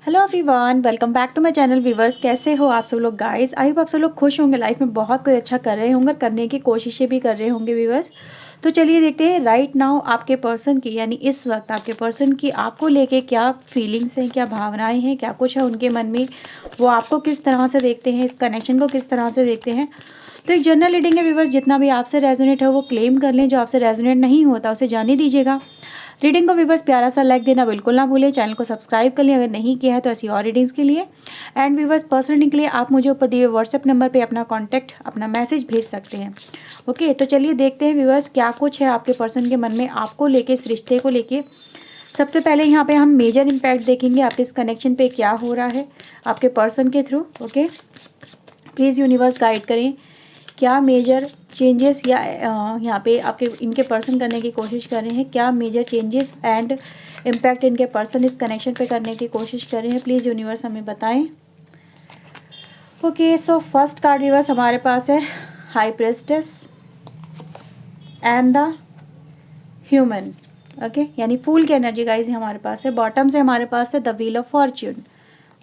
Hello everyone, welcome back to my channel viewers. कैसे हो आप सब लोग गाइस? आई होप आप सब लोग खुश होंगे, लाइफ में बहुत कुछ अच्छा कर रहे होंगे, करने की कोशिशें भी कर रहे होंगे व्यूवर्स। तो चलिए देखते हैं राइट नाउ आपके पर्सन की, यानी इस वक्त आपके पर्सन की आपको लेके क्या फीलिंग्स हैं, क्या भावनाएं हैं, क्या कुछ है उनके मन में, वो आपको किस तरह से देखते हैं, इस कनेक्शन को किस तरह से देखते हैं। तो एक जनरल रीडिंग है व्यूवर्स, जितना भी आपसे रेजोनेट है वो क्लेम कर लें, जो आपसे रेजोनेट नहीं होता उसे जाने दीजिएगा। रीडिंग को व्यूवर्स प्यारा सा लाइक देना बिल्कुल ना भूलें, चैनल को सब्सक्राइब कर लें अगर नहीं किया है तो ऐसी और रीडिंग्स के लिए। एंड व्यूवर्स पर्सनल रीडिंग के लिए आप मुझे ऊपर दिए व्हाट्सएप नंबर पे अपना कॉन्टैक्ट, अपना मैसेज भेज सकते हैं। ओके, तो चलिए देखते हैं व्यूवर्स क्या कुछ है आपके पर्सन के मन में आपको लेके, इस रिश्ते को लेके। सबसे पहले यहाँ पे हम मेजर इम्पैक्ट देखेंगे आपके इस कनेक्शन पे क्या हो रहा है आपके पर्सन के through. Okay, please universe guide करें क्या मेजर चेंजेस या यहाँ पे आपके इनके पर्सन करने की कोशिश कर रहे हैं, क्या मेजर चेंजेस एंड इम्पैक्ट इनके पर्सन इस कनेक्शन पे करने की कोशिश कर रहे हैं। प्लीज़ यूनिवर्स हमें बताएं। Okay, so first card viewers हमारे पास है high प्रेस्टेस and the human. Okay, यानी फूल की एनर्जी गाइज हमारे पास है। बॉटम से हमारे पास है the wheel of Fortune.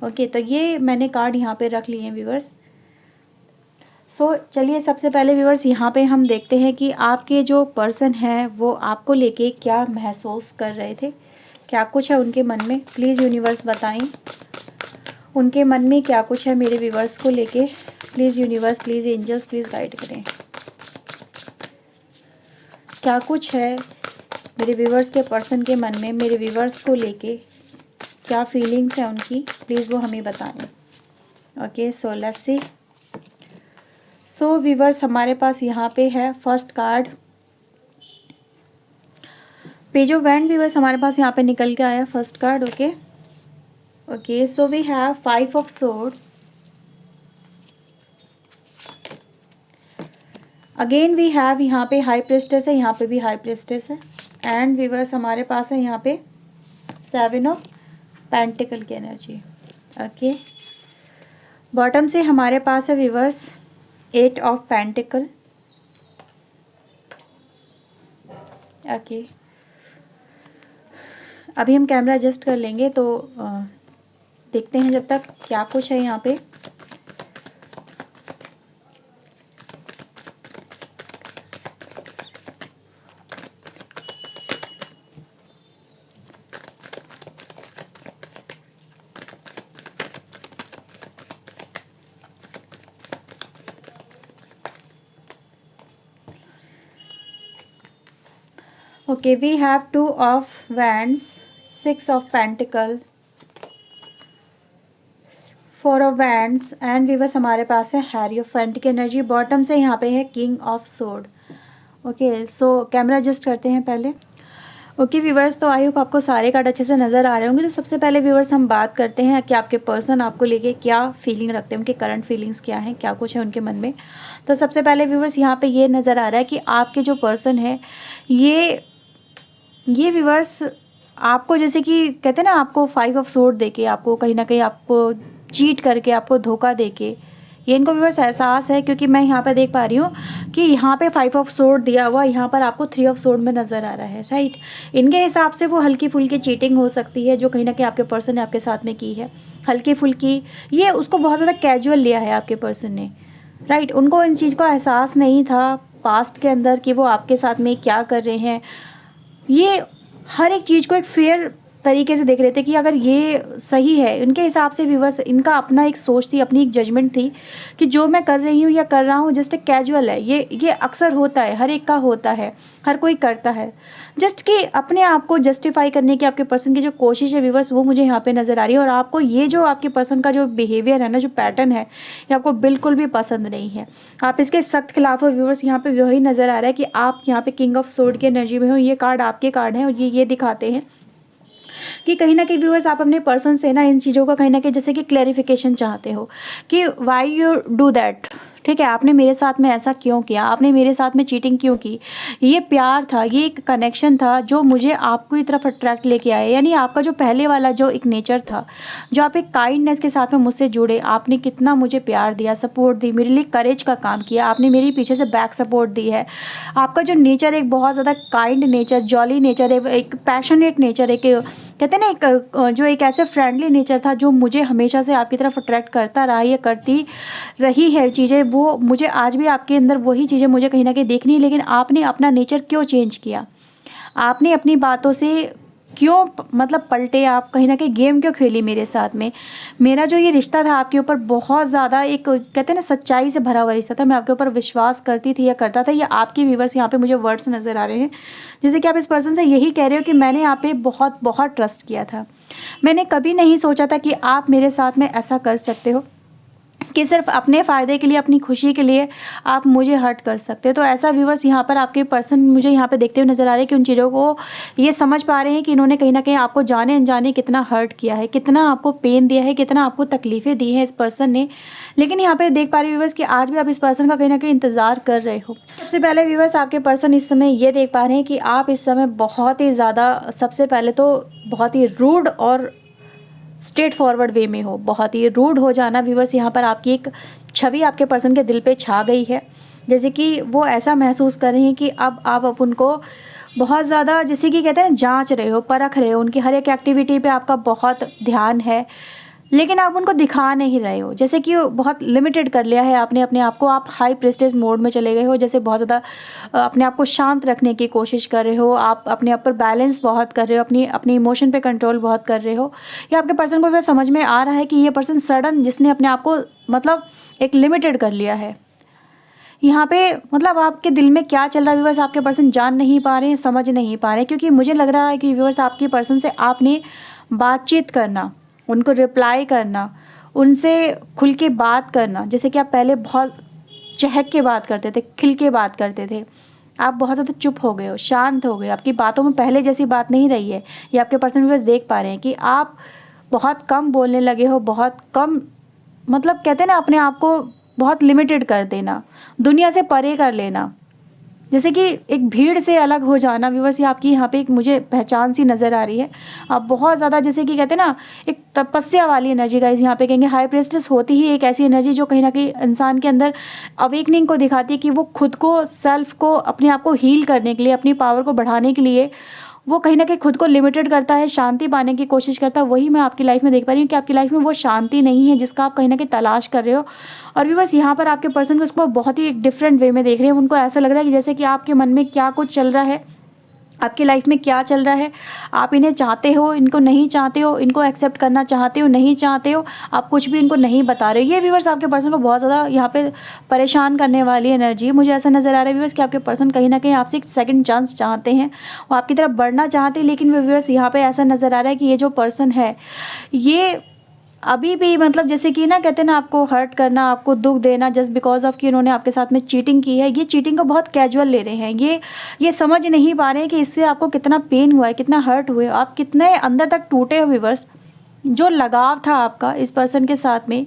Okay, तो ये मैंने कार्ड यहाँ पे रख लिए हैं व्यूअर्स। सो चलिए सबसे पहले व्यूअर्स यहाँ पे हम देखते हैं कि आपके जो पर्सन हैं वो आपको लेके क्या महसूस कर रहे थे, क्या कुछ है उनके मन में। प्लीज़ यूनिवर्स बताएं उनके मन में क्या कुछ है मेरे व्यूअर्स को लेके। Please universe, please angels, please guide करें क्या कुछ है मेरे व्यूअर्स के पर्सन के मन में, मेरे व्यूअर्स को लेके क्या फीलिंग्स हैं उनकी, प्लीज़ वो हमें बताएं। Okay, so let's see. So viewers हमारे पास यहाँ पे है first card page of wand. Viewers हमारे पास यहाँ पे निकल के आया first card. Okay okay, so we have 5 of sword, again we have यहाँ पे हाई प्रेस्टेस है, यहाँ पे भी हाई प्रेस्टेस है। एंड व्यूवर्स हमारे पास है यहाँ पे 7 ऑफ पेंटिकल की एनर्जी। ओके, बॉटम से हमारे पास है व्यूवर्स 8 ऑफ पेंटिकल। ओके, अभी हम कैमरा एडजस्ट कर लेंगे तो देखते हैं जब तक क्या कुछ है यहाँ पे। Okay, we have 2 of wands, 6 of pentacle, 4 of wands and viewers हमारे पास है हैरी ऑफ पेंटिकल की एनर्जी। बॉटम से यहाँ पे है king of sword. Okay, so camera adjust करते हैं पहले। ओके व्यूवर्स, तो आई होप आपको सारे कार्ड अच्छे से नज़र आ रहे होंगे। तो सबसे पहले व्यूवर्स हम बात करते हैं कि आपके पर्सन आपको लेके क्या फीलिंग रखते हैं, उनके करंट फीलिंग्स क्या हैं, क्या कुछ है उनके मन में। तो सबसे पहले व्यूवर्स यहाँ पे ये नज़र आ रहा है कि आपके जो पर्सन है ये व्यूवर्स आपको, जैसे कि कहते हैं ना, आपको 5 ऑफ सोर्ड देके, आपको कहीं ना कहीं आपको चीट करके, आपको धोखा देके, ये इनको व्यूवर्स एहसास है। क्योंकि मैं यहाँ पे देख पा रही हूँ कि यहाँ पे 5 ऑफ सोर्ड दिया हुआ, यहाँ पर आपको 3 ऑफ सोर्ड में नज़र आ रहा है, राइट। इनके हिसाब से वो हल्की फुल्की चीटिंग हो सकती है जो कहीं ना कहीं आपके पर्सन ने आपके साथ में की है, हल्की फुल्की। ये उसको बहुत ज़्यादा कैजुअल लिया है आपके पर्सन ने, राइट। उनको इन चीज़ का एहसास नहीं था पास्ट के अंदर कि वो आपके साथ में क्या कर रहे हैं। ये हर एक चीज़ को एक फेयर तरीके से देख रहे थे कि अगर ये सही है, उनके हिसाब से व्यूवर्स इनका अपना एक सोच थी, अपनी एक जजमेंट थी कि जो मैं कर रही हूँ या कर रहा हूँ जस्ट एक कैजुअल है। ये अक्सर होता है, हर एक का होता है, हर कोई करता है। जस्ट कि अपने आप को जस्टिफाई करने की आपके पर्सन की जो कोशिश है व्यूवर्स, वो मुझे यहाँ पे नज़र आ रही है। और आपको ये जो आपके पर्सन का जो बिहेवियर है ना, जो पैटर्न है, ये आपको बिल्कुल भी पसंद नहीं है। आप इसके सख्त खिलाफ हो व्यूवर्स। यहाँ पे वही नज़र आ रहा है कि आप यहाँ पे किंग ऑफ सोर्ड की एनर्जी में हो। ये कार्ड आपके कार्ड हैं और ये दिखाते हैं कि कहीं ना कहीं व्यूअर्स आप अपने पर्सन से ना इन चीज़ों का कहीं ना कहीं जैसे कि क्लैरिफिकेशन चाहते हो कि वाई यू डू दैट, ठीक है, आपने मेरे साथ में ऐसा क्यों किया, आपने मेरे साथ में चीटिंग क्यों की। ये प्यार था, ये एक कनेक्शन था जो मुझे आपकी तरफ अट्रैक्ट लेके आया। यानी आपका जो पहले वाला जो एक नेचर था, जो आप एक काइंडनेस के साथ में मुझसे जुड़े, आपने कितना मुझे प्यार दिया, सपोर्ट दी, मेरे लिए करेज का काम किया, आपने मेरी पीछे से बैक सपोर्ट दी है। आपका जो नेचर एक बहुत ज़्यादा काइंड नेचर, जॉली नेचर है, एक पैशनेट नेचर, एक कहते हैं ना एक जो एक ऐसे फ्रेंडली नेचर था जो मुझे हमेशा से आपकी तरफ अट्रैक्ट करता रहा, ये करती रही है चीज़ें। वो मुझे आज भी आपके अंदर वही चीज़ें मुझे कहीं ना कहीं देखनी है। लेकिन आपने अपना नेचर क्यों चेंज किया, आपने अपनी बातों से क्यों मतलब पलटे, आप कहीं ना कहीं गेम क्यों खेली मेरे साथ में। मेरा जो ये रिश्ता था आपके ऊपर बहुत ज़्यादा एक कहते हैं ना सच्चाई से भरा हुआ रिश्ता था। मैं आपके ऊपर विश्वास करती थी या करता था। या आपके व्यूवर्स यहाँ पे मुझे वर्ड्स नज़र आ रहे हैं जैसे कि आप इस पर्सन से यही कह रहे हो कि मैंने आप पे बहुत बहुत ट्रस्ट किया था। मैंने कभी नहीं सोचा था कि आप मेरे साथ में ऐसा कर सकते हो कि सिर्फ अपने फ़ायदे के लिए, अपनी खुशी के लिए आप मुझे हर्ट कर सकते हो। तो ऐसा व्यूवर्स यहाँ पर आपके पर्सन मुझे यहाँ पे देखते हुए नज़र आ रहे हैं कि उन चीज़ों को ये समझ पा रहे हैं कि इन्होंने कहीं ना कहीं आपको जाने अनजाने कितना हर्ट किया है, कितना आपको पेन दिया है, कितना आपको तकलीफ़ें दी हैं इस पर्सन ने। लेकिन यहाँ पे देख पा रहे व्यूवर्स कि आज भी आप इस पर्सन का कहीं ना कहीं इंतज़ार कर रहे हो। सबसे पहले व्यूवर्स आपके पर्सन इस समय ये देख पा रहे हैं कि आप इस समय बहुत ही ज़्यादा, सबसे पहले तो बहुत ही रूड और स्ट्रेट फॉरवर्ड वे में हो। बहुत ही रूड हो जाना व्यूवर्स, यहाँ पर आपकी एक छवि आपके पर्सन के दिल पे छा गई है। जैसे कि वो ऐसा महसूस कर रहे हैं कि अब आप उनको बहुत ज़्यादा, जैसे कि कहते हैं ना, जांच रहे हो, परख रहे हो, उनकी हर एक एक्टिविटी पे आपका बहुत ध्यान है। लेकिन आप उनको दिखा नहीं रहे हो, जैसे कि बहुत लिमिटेड कर लिया है आपने अपने आप को। आप हाई प्रेस्टेज मोड में चले गए हो, जैसे बहुत ज़्यादा अपने आप को शांत रखने की कोशिश कर रहे हो। आप अपने आप पर बैलेंस बहुत कर रहे हो, अपनी इमोशन पे कंट्रोल बहुत कर रहे हो। या आपके पर्सन को भी समझ में आ रहा है कि ये पर्सन सडन जिसने अपने आप को मतलब एक लिमिटेड कर लिया है। यहाँ पे मतलब आपके दिल में क्या चल रहा है व्यूवर्स, आपके पर्सन जान नहीं पा रहे हैं, समझ नहीं पा रहे हैं। क्योंकि मुझे लग रहा है कि व्यूवर्स आपके पर्सन से आपने बातचीत करना, उनको रिप्लाई करना, उनसे खुल के बात करना। जैसे कि आप पहले बहुत चहक के बात करते थे, खिल के बात करते थे, आप बहुत ज़्यादा चुप हो गए हो, शांत हो गए, आपकी बातों में पहले जैसी बात नहीं रही है। ये आपके पर्सन व्यूअर्स देख पा रहे हैं कि आप बहुत कम बोलने लगे हो, बहुत कम, मतलब कहते हैं ना अपने आप को बहुत लिमिटेड कर देना, दुनिया से परे कर लेना, जैसे कि एक भीड़ से अलग हो जाना। व्यूवर्स ये आपकी यहाँ पे एक मुझे पहचान सी नज़र आ रही है। आप बहुत ज़्यादा, जैसे कि कहते हैं ना, एक तपस्या वाली एनर्जी गाइस यहाँ पे कहेंगे। हाई प्रेस्टेस होती ही एक ऐसी एनर्जी जो कहीं ना कहीं इंसान के अंदर अवेकनिंग को दिखाती है कि वो खुद को, सेल्फ को, अपने आप को हील करने के लिए, अपनी पावर को बढ़ाने के लिए वो कहीं ना कहीं खुद को लिमिटेड करता है, शांति पाने की कोशिश करता है। वही मैं आपकी लाइफ में देख पा रही हूँ कि आपकी लाइफ में वो शांति नहीं है जिसका आप कहीं ना कहीं तलाश कर रहे हो। और व्यूअर्स यहाँ पर आपके पर्सन को उसको बहुत ही एक डिफरेंट वे में देख रहे हैं। उनको ऐसा लग रहा है कि जैसे कि आपके मन में क्या कुछ चल रहा है, आपकी लाइफ में क्या चल रहा है, आप इन्हें चाहते हो, इनको नहीं चाहते हो, इनको एक्सेप्ट करना चाहते हो, नहीं चाहते हो, आप कुछ भी इनको नहीं बता रहे हो। ये व्यूअर्स आपके पर्सन को बहुत ज़्यादा यहाँ पे परेशान करने वाली एनर्जी। मुझे ऐसा नज़र आ रहा है व्यूअर्स कि आपके पर्सन कहीं ना कहीं आपसे एक सेकंड चांस चाहते हैं, वो आपकी तरफ बढ़ना चाहते हैं। लेकिन व्यूअर्स यहाँ पे ऐसा नज़र आ रहा है कि ये जो पर्सन है ये अभी भी मतलब जैसे कि ना कहते हैं ना, आपको हर्ट करना, आपको दुख देना, जस्ट बिकॉज ऑफ कि उन्होंने आपके साथ में चीटिंग की है। ये चीटिंग को बहुत कैजुअल ले रहे हैं। ये समझ नहीं पा रहे हैं कि इससे आपको कितना पेन हुआ है, कितना हर्ट हुए, आप कितने अंदर तक टूटे हो व्यूवर्स। जो लगाव था आपका इस पर्सन के साथ में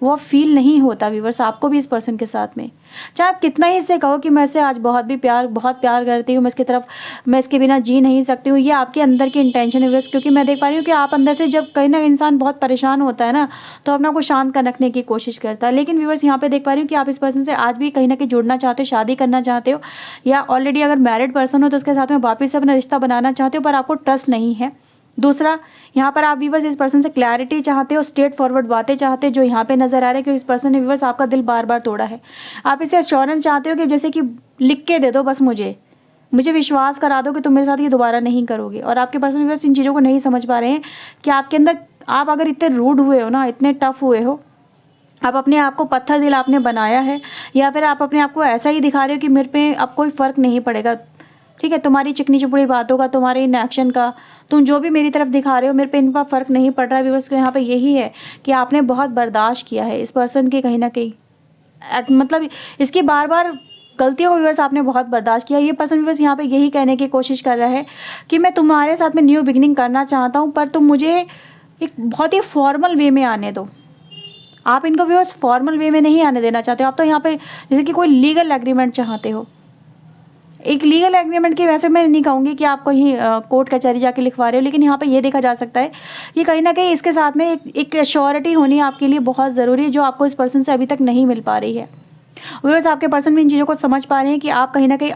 वो फील नहीं होता व्यूवर्स आपको भी इस पर्सन के साथ में। चाहे आप कितना ही इससे कहो कि मैं इसे आज बहुत प्यार करती हूँ, मैं इसकी तरफ, मैं इसके बिना जी नहीं सकती हूँ, ये आपके अंदर की इंटेंशन है व्यूवर्स। क्योंकि मैं देख पा रही हूँ कि आप अंदर से जब कहीं ना इंसान बहुत परेशान होता है ना, तो अपना को शांत कर रखने की कोशिश करता है। लेकिन व्यूवर्स यहाँ पे देख पा रही हूँ कि आप इस पर्सन से आज भी कहीं ना कहीं जुड़ना चाहते हो, शादी करना चाहते हो, या ऑलरेडी अगर मैरिड पर्सन हो तो उसके साथ में वापस से अपना रिश्ता बनाना चाहते हो, पर आपको ट्रस्ट नहीं है। दूसरा, यहाँ पर आप व्यूवर्स इस पर्सन से क्लैरिटी चाहते हो, स्ट्रेट फॉरवर्ड बातें चाहते हो, जो यहाँ पे नज़र आ रहा है कि इस पर्सन ने व्यूवर्स आपका दिल बार बार तोड़ा है। आप इसे एश्योरेंस चाहते हो कि जैसे कि लिख के दे दो, बस मुझे विश्वास करा दो कि तुम मेरे साथ ये दोबारा नहीं करोगे। और आपके पर्सन व्यूवर्स इन चीज़ों को नहीं समझ पा रहे हैं कि आपके अंदर, आप अगर इतने रूड हुए हो ना, इतने टफ हुए हो, आप अपने आप को पत्थर दिल आपने बनाया है, या फिर आप अपने आप को ऐसा ही दिखा रहे हो कि मेरे पे अब कोई फ़र्क नहीं पड़ेगा, ठीक है, तुम्हारी चिकनी चुपड़ी बातों का, तुम्हारे इन एक्शन का, तुम जो भी मेरी तरफ दिखा रहे हो, मेरे पे इन पर फ़र्क नहीं पड़ रहा है। व्यूअर्स को यहाँ पे यही है कि आपने बहुत बर्दाश्त किया है इस पर्सन के कहीं ना कहीं, मतलब इसकी बार बार गलतियों को व्यूअर्स आपने बहुत बर्दाश्त किया। ये पर्सन व्यूअर्स यहाँ पे यही कहने की कोशिश कर रहा है कि मैं तुम्हारे साथ में न्यू बिगिनिंग करना चाहता हूँ, पर तुम मुझे एक बहुत ही फॉर्मल वे में आने दो। आप इनको व्यूअर्स फॉर्मल वे में नहीं आने देना चाहते हो। आप तो यहाँ पे जैसे कि कोई लीगल एग्रीमेंट चाहते हो। एक लीगल एग्रीमेंट की वैसे मैं नहीं कहूँगी कि आप कहीं कोर्ट कचहरी जाके लिखवा रहे हो, लेकिन यहाँ पे ये देखा जा सकता है कि कहीं ना कहीं इसके साथ में एक श्योरिटी होनी आपके लिए बहुत ज़रूरी है, जो आपको इस पर्सन से अभी तक नहीं मिल पा रही है। व्यूअर्स आपके पर्सन भी इन चीज़ों को समझ पा रहे हैं कि आप कहीं ना कहीं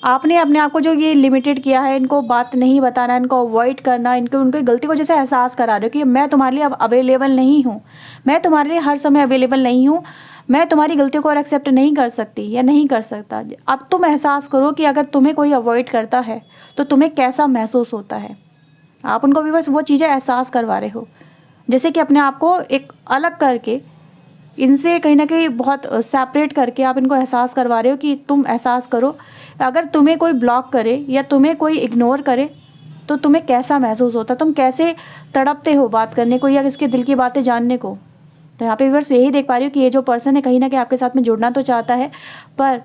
आपने अपने आप को जो ये लिमिटेड किया है, इनको बात नहीं बताना, इनको अवॉइड करना, इनको उनकी गलती को जैसे एहसास करा रहे हो कि मैं तुम्हारे लिए अब अवेलेबल नहीं हूँ, मैं तुम्हारे लिए हर समय अवेलेबल नहीं हूँ, मैं तुम्हारी गलतियों को और एक्सेप्ट नहीं कर सकती या नहीं कर सकता। अब तुम एहसास करो कि अगर तुम्हें कोई अवॉइड करता है तो तुम्हें कैसा महसूस होता है। आप उनको भी बस वो चीज़ें एहसास करवा रहे हो, जैसे कि अपने आप को एक अलग करके इनसे कहीं ना कहीं बहुत सेपरेट करके आप इनको एहसास करवा रहे हो कि तुम एहसास करो, अगर तुम्हें कोई ब्लॉक करे या तुम्हें कोई इग्नोर करे तो तुम्हें कैसा महसूस होता है, तुम कैसे तड़पते हो बात करने को या इसके दिल की बातें जानने को। तो यहाँ पे व्यूअर्स यही देख पा रही हूँ कि ये जो पर्सन है कहीं ना कहीं आपके साथ में जुड़ना तो चाहता है, पर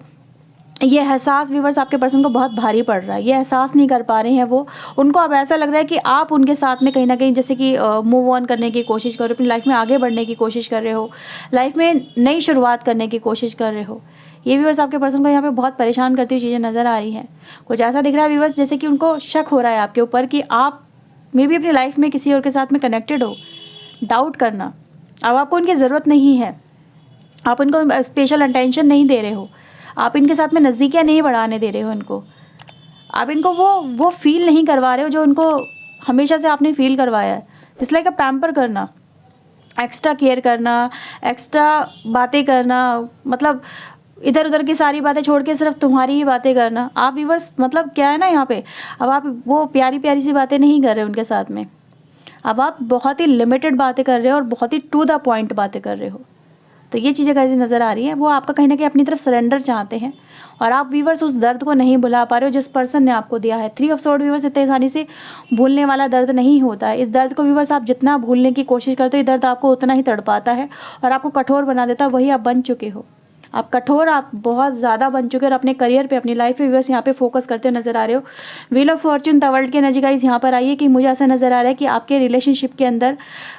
ये एहसास व्यूअर्स आपके पर्सन को बहुत भारी पड़ रहा है। ये एहसास नहीं कर पा रहे हैं वो, उनको अब ऐसा लग रहा है कि आप उनके साथ में कहीं ना कहीं जैसे कि मूव ऑन करने की कोशिश कर रहे हो, अपनी लाइफ में आगे बढ़ने की कोशिश कर रहे हो, लाइफ में नई शुरुआत करने की कोशिश कर रहे हो। ये व्यूअर्स आपके पर्सन को यहाँ पे बहुत परेशान करती हुई चीज़ें नज़र आ रही हैं। कुछ ऐसा दिख रहा है व्यूअर्स जैसे कि उनको शक हो रहा है आपके ऊपर कि आप मे भी अपनी लाइफ में किसी और के साथ में कनेक्टेड हो। डाउट करना, अब आपको उनकी ज़रूरत नहीं है, आप उनको स्पेशल अटेंशन नहीं दे रहे हो, आप इनके साथ में नज़दीकियाँ नहीं बढ़ाने दे रहे हो इनको, आप इनको वो फील नहीं करवा रहे हो जो उनको हमेशा से आपने फील करवाया है। इट्स लाइक अ पैम्पर करना, एक्स्ट्रा केयर करना, एक्स्ट्रा बातें करना, मतलब इधर उधर की सारी बातें छोड़ के सिर्फ तुम्हारी ही बातें करना। आप व्यूअर्स मतलब क्या है ना, यहाँ पे अब आप वो प्यारी प्यारी सी बातें नहीं कर रहे उनके साथ में, अब आप बहुत ही लिमिटेड बातें कर रहे हो और बहुत ही टू द पॉइंट बातें कर रहे हो। तो ये चीज़ें कैसी नज़र आ रही हैं, वो आपका कहीं ना कहीं अपनी तरफ सरेंडर चाहते हैं और आप व्यूअर्स उस दर्द को नहीं भुला पा रहे हो जिस पर्सन ने आपको दिया है। 3 ऑफ सोर्ड व्यूअर्स इतने आसानी से भूलने वाला दर्द नहीं होता है। इस दर्द को व्यूअर्स आप जितना भूलने की कोशिश करते हो, ये दर्द आपको उतना ही तड़पाता है और आपको कठोर बना देता है। वही आप बन चुके हो, आप कठोर, आप बहुत ज़्यादा बन चुके हो और अपने करियर पे, अपनी लाइफ पे व्यूअर्स यहाँ पे फोकस करते हुए नज़र आ रहे हो। Wheel of Fortune the world की एनर्जी गाइस यहाँ पर आई है कि मुझे ऐसा नज़र आ रहा है कि आपके रिलेशनशिप के अंदर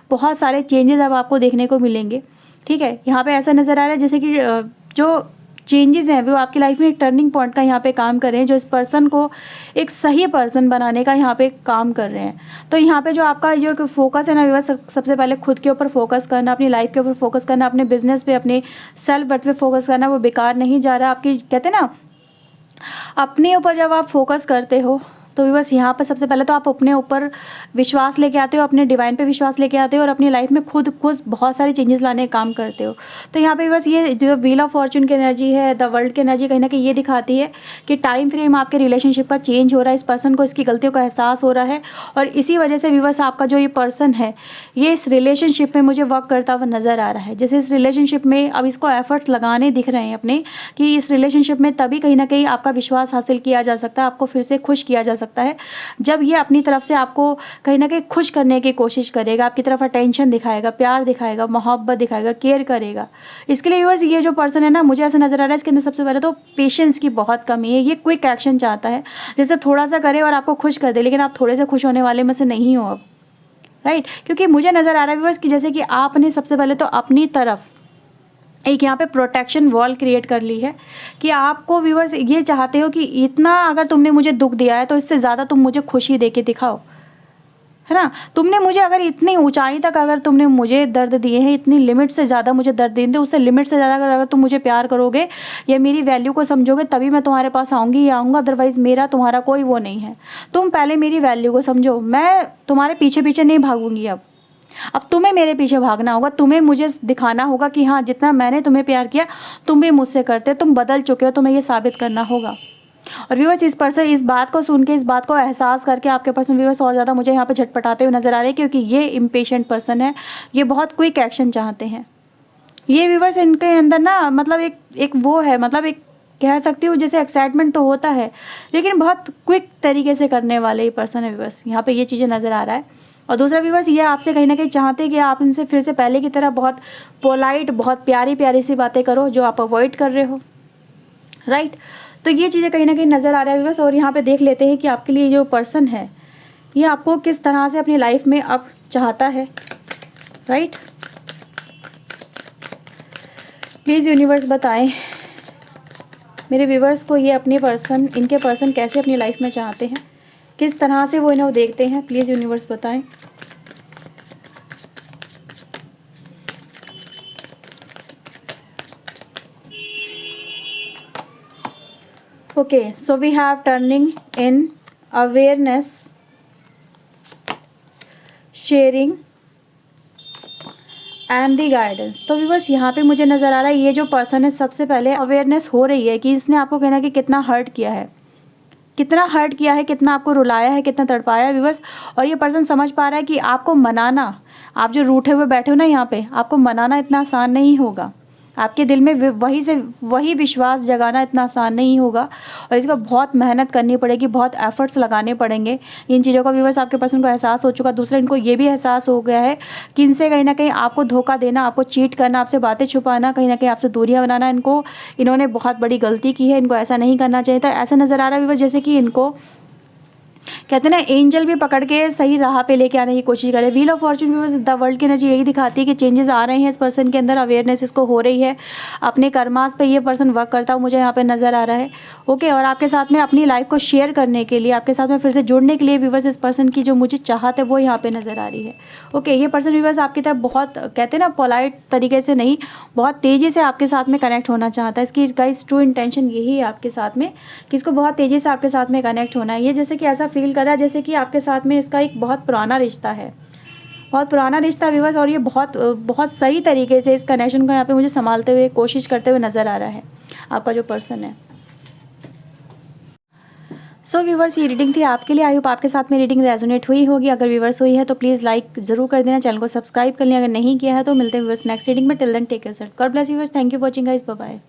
बहुत सारे चेंजेस अब आपको देखने को मिलेंगे। ठीक है, यहाँ पे ऐसा नज़र आ रहा है जैसे कि जो चेंजेस हैं वो आपकी लाइफ में एक टर्निंग पॉइंट का यहाँ पे काम कर रहे हैं, जो इस पर्सन को एक सही पर्सन बनाने का यहाँ पे काम कर रहे हैं। तो यहाँ पे जो आपका जो फोकस है ना व्यूअर्स, सबसे पहले खुद के ऊपर फोकस करना, अपनी लाइफ के ऊपर फोकस करना, अपने बिजनेस पे, अपने सेल्फ वर्थ पे फोकस करना, वो बेकार नहीं जा रहा। आपकी कहते हैं ना, अपने ऊपर जब आप फोकस करते हो तो व्यूअर्स यहाँ पर सबसे पहले तो आप अपने ऊपर विश्वास लेके आते हो, अपने डिवाइन पे विश्वास लेके आते हो और अपनी लाइफ में खुद बहुत सारी चेंजेस लाने का काम करते हो। तो यहाँ पे व्यूअर्स ये जो व्हील ऑफ फॉर्च्यून की एनर्जी है, द वर्ल्ड की एनर्जी कहीं ना कहीं ये दिखाती है कि टाइम फ्रेम आपके रिलेशनशिप का चेंज हो रहा है। इस पर्सन को इसकी गलतियों का एहसास हो रहा है और इसी वजह से व्यूअर्स आपका जो ये पर्सन है ये इस रिलेशनशिप में मुझे वर्क करता हुआ नज़र आ रहा है। जैसे इस रिलेशनशिप में अब इसको एफर्ट्स लगाने दिख रहे हैं अपने, कि इस रिलेशनशिप में तभी कहीं ना कहीं आपका विश्वास हासिल किया जा सकता है, आपको फिर से खुश किया जा सकता है जब ये अपनी तरफ से आपको कहीं ना कहीं खुश करने की कोशिश करेगा, आपकी तरफ अटेंशन दिखाएगा, प्यार दिखाएगा, मोहब्बत दिखाएगा, केयर करेगा। इसके लिए व्यूअर्स ये जो पर्सन है ना, मुझे ऐसा नज़र आ रहा है इसके अंदर सबसे पहले तो पेशेंस की बहुत कमी है। ये क्विक एक्शन चाहता है, जैसे थोड़ा सा करे और आपको खुश कर दे, लेकिन आप थोड़े से खुश होने वाले में से नहीं हो अब, राइट। क्योंकि मुझे नज़र आ रहा है व्यूअर्स कि जैसे कि आपने सबसे पहले तो अपनी तरफ एक यहाँ पे प्रोटेक्शन वॉल क्रिएट कर ली है कि आपको व्यूअर्स ये चाहते हो कि इतना अगर तुमने मुझे दुख दिया है तो इससे ज़्यादा तुम मुझे खुशी दे के दिखाओ, है ना। तुमने मुझे अगर इतनी ऊंचाई तक अगर तुमने मुझे दर्द दिए हैं, इतनी लिमिट से ज़्यादा मुझे दर्द दिए थे, उससे लिमिट से ज़्यादा अगर तुम मुझे प्यार करोगे या मेरी वैल्यू को समझोगे तभी मैं तुम्हारे पास आऊँगी या आऊँगा, अदरवाइज़ मेरा तुम्हारा कोई वो नहीं है। तुम पहले मेरी वैल्यू को समझो, मैं तुम्हारे पीछे पीछे नहीं भागूंगी। अब तुम्हें मेरे पीछे भागना होगा, तुम्हें मुझे दिखाना होगा कि हाँ जितना मैंने तुम्हें प्यार किया तुम भी मुझसे करते, तुम बदल चुके हो, तुम्हें ये साबित करना होगा। और व्यूअर्स इस पर्सन इस बात को सुन के, इस बात को एहसास करके आपके पर्सन व्यूअर्स और ज़्यादा मुझे यहाँ पे झटपटाते हुए नज़र आ रहे हैं, क्योंकि ये इम्पेशेंट पर्सन है, ये बहुत क्विक एक्शन चाहते हैं। ये व्यूअर्स इनके अंदर ना मतलब एक वो है, मतलब एक कह सकती हूँ जैसे एक्साइटमेंट तो होता है लेकिन बहुत क्विक तरीके से करने वाले ये पर्सन है व्यूअर्स, यहाँ पे ये चीज़ें नज़र आ रहा है। और दूसरा व्यूअर्स ये आपसे कहीं ना कहीं चाहते हैं कि आप इनसे फिर से पहले की तरह बहुत पोलाइट, बहुत प्यारी प्यारी सी बातें करो जो आप अवॉइड कर रहे हो, राइट। तो ये चीज़ें कहीं ना कहीं नज़र आ रहा है व्यूअर्स। और यहाँ पे देख लेते हैं कि आपके लिए जो पर्सन है ये आपको किस तरह से अपनी लाइफ में अब चाहता है, राइट। प्लीज़ यूनिवर्स बताएं मेरे व्यूवर्स को ये अपने पर्सन, इनके पर्सन कैसे अपनी लाइफ में चाहते हैं, किस तरह से वो इन्हें देखते हैं। प्लीज़ यूनिवर्स बताएं। Okay, so we have turning in awareness, sharing and the guidance. तो व्यूअर्स यहाँ पे मुझे नज़र आ रहा है ये जो पर्सन है, सबसे पहले अवेयरनेस हो रही है कि इसने आपको कहना कि कितना हर्ट किया है, कितना हर्ट किया है, कितना आपको रुलाया है, कितना तड़पाया है व्यूअर्स। और ये पर्सन समझ पा रहा है कि आपको मनाना, आप जो रूठे हुए बैठे हो ना यहाँ पे, आपको मनाना इतना आसान नहीं होगा। आपके दिल में वही विश्वास जगाना इतना आसान नहीं होगा और इसको बहुत मेहनत करनी पड़ेगी, बहुत एफर्ट्स लगाने पड़ेंगे। इन चीज़ों का व्यूअर्स आपके पर्सन को एहसास हो चुका। दूसरा, इनको ये भी एहसास हो गया है कि इनसे कहीं ना कहीं आपको धोखा देना, आपको चीट करना, आपसे बातें छुपाना, कहीं ना कहीं आपसे दूरियां बनाना, इन्होंने बहुत बड़ी गलती की है। इनको ऐसा नहीं करना चाहिए था। ऐसा नज़र आ रहा है व्यूअर्स जैसे कि इनको कहते हैं ना एंजल भी पकड़ के सही राह पे लेके आने की कोशिश करे। Wheel of Fortune viewers, the world की एनर्जी यही दिखाती है कि चेंजेस आ रहे हैं इस पर्सन के अंदर, अवेयरनेस इसको हो रही है। अपने कर्मास पे ये पर्सन वर्क करता हुआ मुझे यहाँ पे नज़र आ रहा है। ओके, और आपके साथ में अपनी लाइफ को शेयर करने के लिए, आपके साथ में फिर से जुड़ने के लिए व्यूअर्स इस पर्सन की जो मुझे चाहत है वो यहाँ पे नज़र आ रही है। ओके, ये पर्सन व्यूअर्स आपकी तरफ बहुत, कहते हैं ना पोलाइट तरीके से नहीं, बहुत तेज़ी से आपके साथ में कनेक्ट होना चाहता है। इसकी गाइस ट्रू इंटेंशन यही है आपके साथ में कि इसको बहुत तेज़ी से आपके साथ में कनेक्ट होना है। ये जैसे कि ऐसा फील कर रहा है जैसे कि आपके साथ में इसका एक बहुत पुराना रिश्ता है, बहुत पुराना रिश्ता व्यूअर्स, और ये बहुत सही तरीके से इस कनेक्शन को यहाँ पे मुझे संभालते हुए, कोशिश करते हुए नज़र आ रहा है आपका जो पर्सन है। सो व्यूअर्स, ये रीडिंग थी आपके लिए। आई होप आपके साथ में रीडिंग रेजोनेट हुई होगी। अगर व्यूअर्स हुई है तो प्लीज़ लाइक ज़रूर कर देना, चैनल को सब्सक्राइब कर लें अगर नहीं किया है तो। मिलते हैं व्यूअर्स नेक्स्ट रीडिंग में। Till then take care, God bless you viewers, thank you for watching guys, bye bye.